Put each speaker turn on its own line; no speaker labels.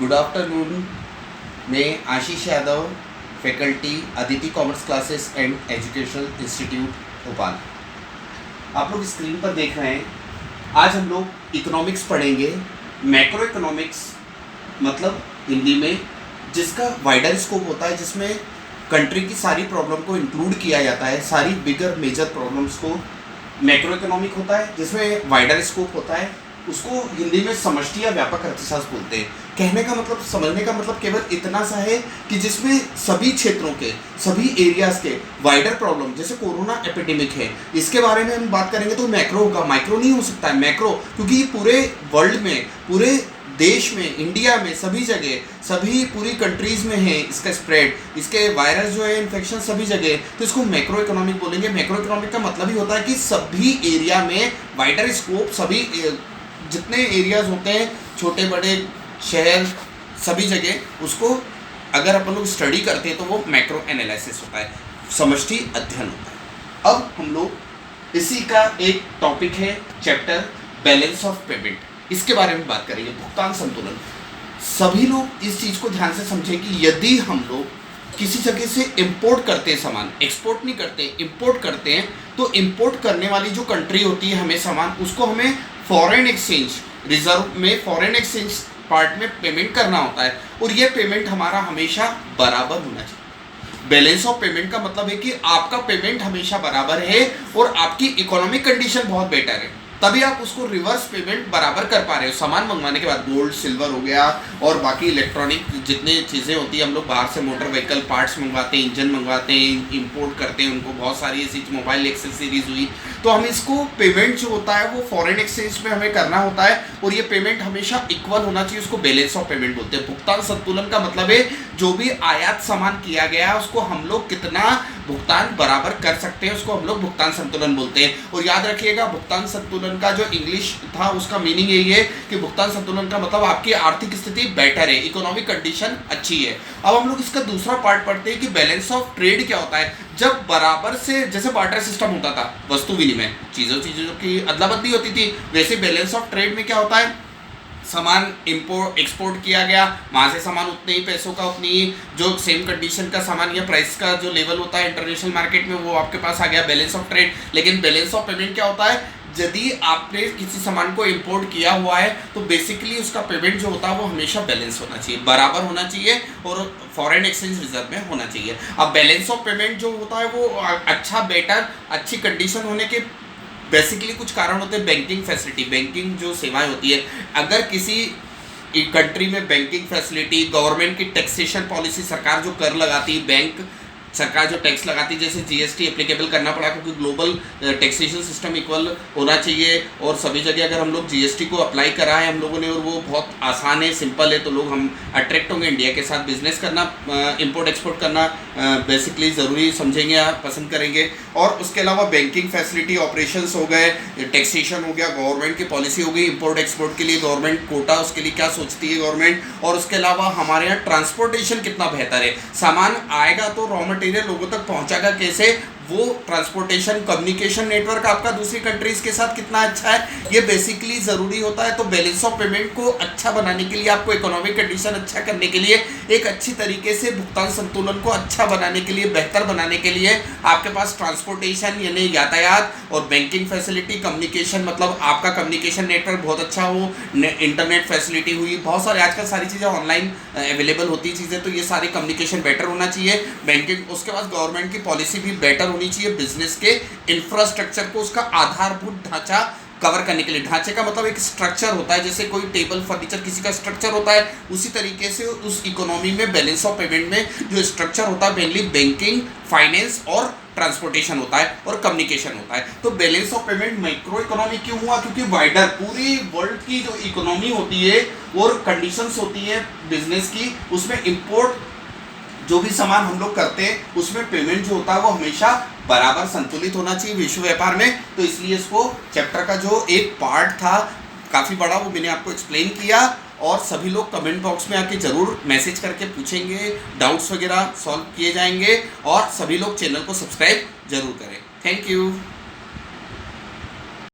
Good afternoon. मैं Ashish Yadav, faculty Aditi commerce classes and educational institute Bhopal. आप लोग स्क्रीन पर देख रहे हैं। आज हम लोग इकोनॉमिक्स पढ़ेंगे। मैक्रो इकोनॉमिक्स मतलब हिंदी में जिसका वाइडर स्कोप होता है, जिसमें कंट्री की सारी प्रॉब्लम को इंक्लूड किया जाता है, सारी बिगर मेजर प्रॉब्लम्स को मैक्रो इकोनॉमिक होता है। जिसमें वाइडर स्कोप होता है, उसको हिंदी में समष्टि या व्यापक अर्थशास्त्र बोलते हैं। कहने का मतलब, समझने का मतलब केवल इतना सा है कि जिसमें सभी क्षेत्रों के, सभी एरियाज के वाइडर प्रॉब्लम, जैसे कोरोना एपिडेमिक है, इसके बारे में हम बात करेंगे तो मैक्रो होगा। माइक्रो नहीं हो सकता है, मैक्रो, क्योंकि ये पूरे वर्ल्ड में, पूरे देश में, इंडिया में, सभी जगह, सभी पूरी कंट्रीज में है इसका स्प्रेड, इसके वायरस जो है, इन्फेक्शन सभी जगह, तो इसको मैक्रो इकोनॉमिक बोलेंगे। मैक्रो इकोनॉमिक का मतलब ही होता है कि सभी एरिया में वाइडर स्कोप, सभी जितने एरियाज होते हैं, छोटे बड़े शहर, सभी जगह, उसको अगर अपन लोग स्टडी करते हैं तो वो मैक्रो एनालिसिस होता है, समष्टि अध्ययन होता है। अब हम लोग इसी का एक टॉपिक है, चैप्टर बैलेंस ऑफ पेमेंट, इसके बारे में बात करेंगे। भुगतान संतुलन। सभी लोग इस चीज़ को ध्यान से समझें कि यदि हम लोग किसी जगह से इंपोर्ट करते हैं सामान, एक्सपोर्ट नहीं करते, इंपोर्ट करते हैं, तो इंपोर्ट करने वाली जो कंट्री होती है हमें सामान, उसको हमें फॉरेन एक्सचेंज रिजर्व में, फॉरेन एक्सचेंज पार्ट में पेमेंट करना होता है, और ये पेमेंट हमारा हमेशा बराबर होना चाहिए। बैलेंस ऑफ पेमेंट का मतलब है कि आपका पेमेंट हमेशा बराबर है और आपकी इकोनॉमिक कंडीशन बहुत बेटर है, तभी आप उसको रिवर्स पेमेंट बराबर कर पा रहे हो। सामान मंगवाने के बाद गोल्ड, सिल्वर हो गया और बाकी इलेक्ट्रॉनिक जितनी चीज़ें होती है, हम लोग बाहर से मोटर व्हीकल पार्ट्स मंगवाते हैं, इंजन मंगवाते हैं, इंपोर्ट करते हैं उनको, बहुत सारी ऐसी मोबाइल एक्सेसरीज हुई, तो हम इसको पेमेंट जो होता है वो फॉरेन एक्सचेंज में हमें करना होता है, और ये पेमेंट हमेशा इक्वल होना चाहिए। उसको बैलेंस ऑफ पेमेंट बोलते हैं। भुगतान संतुलन का मतलब है जो भी आयात सामान किया गया है उसको हम लोग कितना भुगतान बराबर कर सकते हैं, उसको हम लोग भुगतान संतुलन बोलते हैं। और याद रखिएगा, भुगतान संतुलन का जो इंग्लिश था उसका मीनिंग यही है कि भुगतान संतुलन का मतलब आपकी आर्थिक स्थिति बेटर है, इकोनॉमिक कंडीशन अच्छी है। अब हम लोग इसका दूसरा पार्ट पढ़ते हैं कि बैलेंस ऑफ ट्रेड क्या होता है। जब बराबर से, जैसे बार्टर सिस्टम होता था, वस्तु विनिमय, चीज़ों की अदला बदली होती थी, वैसे बैलेंस ऑफ ट्रेड में क्या होता है, सामान इंपोर्ट एक्सपोर्ट किया गया, वहाँ से सामान उतने ही पैसों का, उतनी ही जो सेम कंडीशन का सामान या प्राइस का जो लेवल होता है इंटरनेशनल मार्केट में, वो आपके पास आ गया, बैलेंस ऑफ ट्रेड। लेकिन बैलेंस ऑफ पेमेंट क्या होता है, यदि आपने किसी सामान को इंपोर्ट किया हुआ है तो बेसिकली उसका पेमेंट जो होता है वो हमेशा बैलेंस होना चाहिए, बराबर होना चाहिए, और फॉरेन एक्सचेंज रिजर्व में होना चाहिए। अब बैलेंस ऑफ पेमेंट जो होता है वो अच्छा, बेटर, अच्छी कंडीशन होने के बेसिकली कुछ कारण होते हैं। बैंकिंग फैसिलिटी, बैंकिंग जो सेवाएं होती है, अगर किसी कंट्री में बैंकिंग फैसिलिटी, गवर्नमेंट की टैक्सेशन पॉलिसी, सरकार जो कर लगाती है, बैंक सरकार जो टैक्स लगाती है, जैसे जीएसटी एप्लीकेबल करना पड़ा, क्योंकि ग्लोबल टैक्सेशन सिस्टम इक्वल होना चाहिए, और सभी जगह अगर हम लोग जीएसटी को अप्लाई करा है हम लोगों ने, और वो बहुत आसान है, सिंपल है, तो लोग हम अट्रैक्ट होंगे इंडिया के साथ बिजनेस करना, इंपोर्ट एक्सपोर्ट करना बेसिकली ज़रूरी समझेंगे, आप पसंद करेंगे। और उसके अलावा बैंकिंग फैसिलिटी, ऑपरेशंस हो गए, टैक्सेशन हो गया, गवर्नमेंट की पॉलिसी हो गई, इंपोर्ट एक्सपोर्ट के लिए गवर्नमेंट कोटा, उसके लिए क्या सोचती है गवर्नमेंट, और उसके अलावा हमारे यहाँ ट्रांसपोर्टेशन कितना बेहतर है, सामान आएगा तो रॉ मटेरियल लोगों तक पहुंचागा कैसे, वो ट्रांसपोर्टेशन, कम्युनिकेशन नेटवर्क आपका दूसरी कंट्रीज के साथ कितना अच्छा है, ये बेसिकली ज़रूरी होता है। तो बैलेंस ऑफ पेमेंट को अच्छा बनाने के लिए, आपको इकोनॉमिक कंडीशन अच्छा करने के लिए, एक अच्छी तरीके से भुगतान संतुलन को अच्छा बनाने के लिए, बेहतर बनाने के लिए आपके पास ट्रांसपोर्टेशन यानी यातायात, और बैंकिंग फैसिलिटी, कम्युनिकेशन मतलब आपका कम्युनिकेशन नेटवर्क बहुत अच्छा हो, इंटरनेट फैसिलिटी हुई, बहुत सारे आजकल सारी चीज़ें ऑनलाइन अवेलेबल होती चीज़ें, तो ये सारी कम्युनिकेशन बेटर होना चाहिए। बैंकिंग, उसके बाद गवर्नमेंट की पॉलिसी भी बेटर होनी चाहिए, बिजनेस के इंफ्रास्ट्रक्चर को, उसका आधारभूत ढांचा कवर करने के लिए। ढांचे का मतलब एक स्ट्रक्चर होता है, जैसे कोई टेबल फर्नीचर किसी का स्ट्रक्चर होता है, उसी तरीके से उस इकोनॉमी में बैलेंस ऑफ पेमेंट में जो स्ट्रक्चर होता है, मेनली बैंकिंग, फाइनेंस और ट्रांसपोर्टेशन होता है, और कम्युनिकेशन होता है। तो balance of payment micro economy क्यों हुआ, क्योंकि वाइडर पूरी वर्ल्ड की जो इकोनॉमी होती है और कंडीशंस होती है बिजनेस की, उसमें इंपोर्ट जो भी सामान हम लोग करते हैं उसमें पेमेंट जो होता है वो हमेशा बराबर संतुलित होना चाहिए विश्व व्यापार में। तो इसलिए इसको चैप्टर का जो एक पार्ट था काफ़ी बड़ा, वो मैंने आपको एक्सप्लेन किया, और सभी लोग कमेंट बॉक्स में आके ज़रूर मैसेज करके पूछेंगे, डाउट्स वगैरह सॉल्व किए जाएंगे, और सभी लोग चैनल को सब्सक्राइब जरूर करें। Thank you.